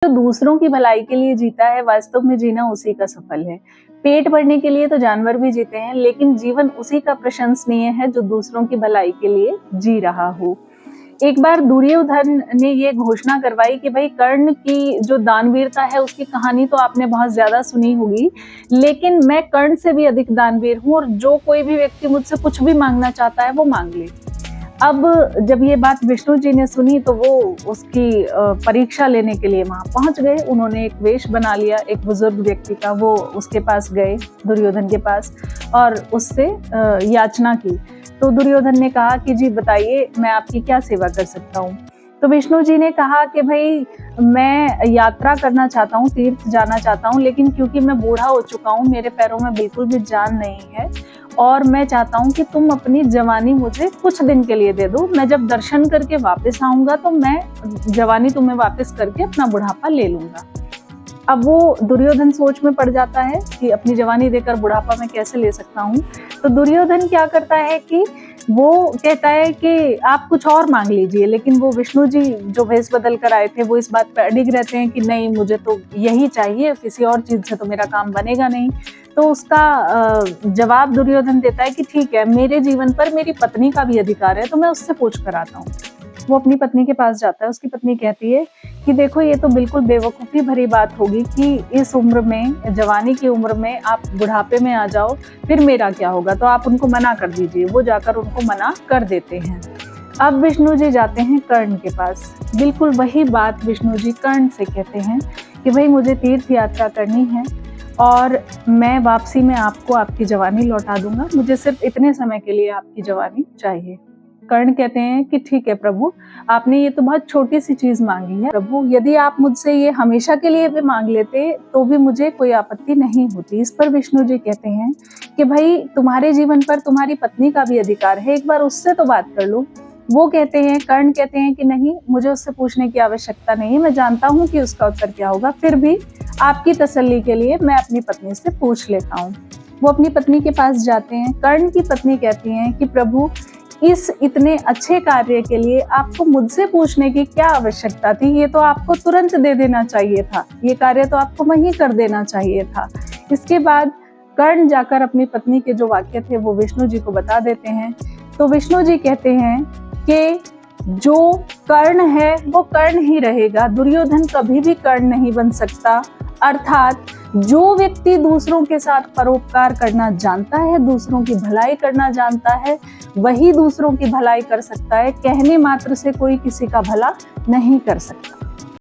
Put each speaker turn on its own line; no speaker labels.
दूसरों की भलाई के लिए जीता है, वास्तव में जीना उसी का सफल है। पेट भरने के लिए तो जानवर भी जीते हैं, लेकिन जीवन उसी का प्रशंसनीय है जो दूसरों की भलाई के लिए जी रहा हो। एक बार दुर्योधन ने ये घोषणा करवाई कि भाई कर्ण की जो दानवीरता है उसकी कहानी तो आपने बहुत ज्यादा सुनी होगी, लेकिन मैं कर्ण से भी अधिक दानवीर हूँ और जो कोई भी व्यक्ति मुझसे कुछ भी मांगना चाहता है वो मांग ले। अब जब ये बात विष्णु जी ने सुनी तो वो उसकी परीक्षा लेने के लिए वहां पहुंच गए। उन्होंने एक वेश बना लिया एक बुजुर्ग व्यक्ति का, वो उसके पास गए, दुर्योधन के पास, और उससे याचना की। तो दुर्योधन ने कहा कि जी बताइए मैं आपकी क्या सेवा कर सकता हूँ। तो विष्णु जी ने कहा कि भाई मैं यात्रा करना चाहता हूँ, तीर्थ जाना चाहता हूँ, लेकिन क्योंकि मैं बूढ़ा हो चुका हूँ, मेरे पैरों में बिल्कुल भी जान नहीं है और मैं चाहता हूँ कि तुम अपनी जवानी मुझे कुछ दिन के लिए दे दो। मैं जब दर्शन करके वापस आऊंगा तो मैं जवानी तुम्हें वापस करके अपना बुढ़ापा ले लूंगा। अब वो दुर्योधन सोच में पड़ जाता है कि अपनी जवानी देकर बुढ़ापा मैं कैसे ले सकता हूँ। तो दुर्योधन क्या करता है कि वो कहता है कि आप कुछ और मांग लीजिए, लेकिन वो विष्णु जी जो भेष बदल कर आए थे वो इस बात पर अडिग रहते हैं कि नहीं, मुझे तो यही चाहिए, किसी और चीज से तो मेरा काम बनेगा नहीं। तो उसका जवाब दुर्योधन देता है कि ठीक है, मेरे जीवन पर मेरी पत्नी का भी अधिकार है, तो मैं उससे पूछ कर आता हूँ। वो अपनी पत्नी के पास जाता है। उसकी पत्नी कहती है कि देखो ये तो बिल्कुल बेवकूफ़ी भरी बात होगी कि इस उम्र में, जवानी की उम्र में आप बुढ़ापे में आ जाओ, फिर मेरा क्या होगा, तो आप उनको मना कर दीजिए। वो जाकर उनको मना कर देते हैं। अब विष्णु जी जाते हैं कर्ण के पास। बिल्कुल वही बात विष्णु जी कर्ण से कहते हैं कि भाई मुझे तीर्थ यात्रा करनी है और मैं वापसी में आपको आपकी जवानी लौटा दूंगा, मुझे सिर्फ इतने समय के लिए आपकी जवानी चाहिए। कर्ण कहते हैं कि ठीक है प्रभु, आपने ये तो बहुत छोटी सी चीज मांगी है प्रभु, यदि आप मुझसे ये हमेशा के लिए भी मांग लेते तो भी मुझे कोई आपत्ति नहीं होती। इस पर विष्णु जी कहते हैं कि भाई तुम्हारे जीवन पर तुम्हारी पत्नी का भी अधिकार है, एक बार उससे तो बात कर लो। वो कहते हैं, कर्ण कहते हैं कि नहीं, मुझे उससे पूछने की आवश्यकता नहीं है, मैं जानता हूँ कि उसका उत्तर क्या होगा, फिर भी आपकी तसल्ली के लिए मैं अपनी पत्नी से पूछ लेता हूँ। वो अपनी पत्नी के पास जाते हैं। कर्ण की पत्नी कहती हैं कि प्रभु इस इतने अच्छे कार्य के लिए आपको मुझसे पूछने की क्या आवश्यकता थी, ये तो आपको तुरंत दे देना चाहिए था, ये कार्य तो आपको वहीं कर देना चाहिए था। इसके बाद कर्ण जाकर अपनी पत्नी के जो वाक्य थे वो विष्णु जी को बता देते हैं। तो विष्णु जी कहते हैं कि जो कर्ण है वो कर्ण ही रहेगा, दुर्योधन कभी भी कर्ण नहीं बन सकता। अर्थात जो व्यक्ति दूसरों के साथ परोपकार करना जानता है, दूसरों की भलाई करना जानता है, वही दूसरों की भलाई कर सकता है। कहने मात्र से कोई किसी का भला नहीं कर सकता।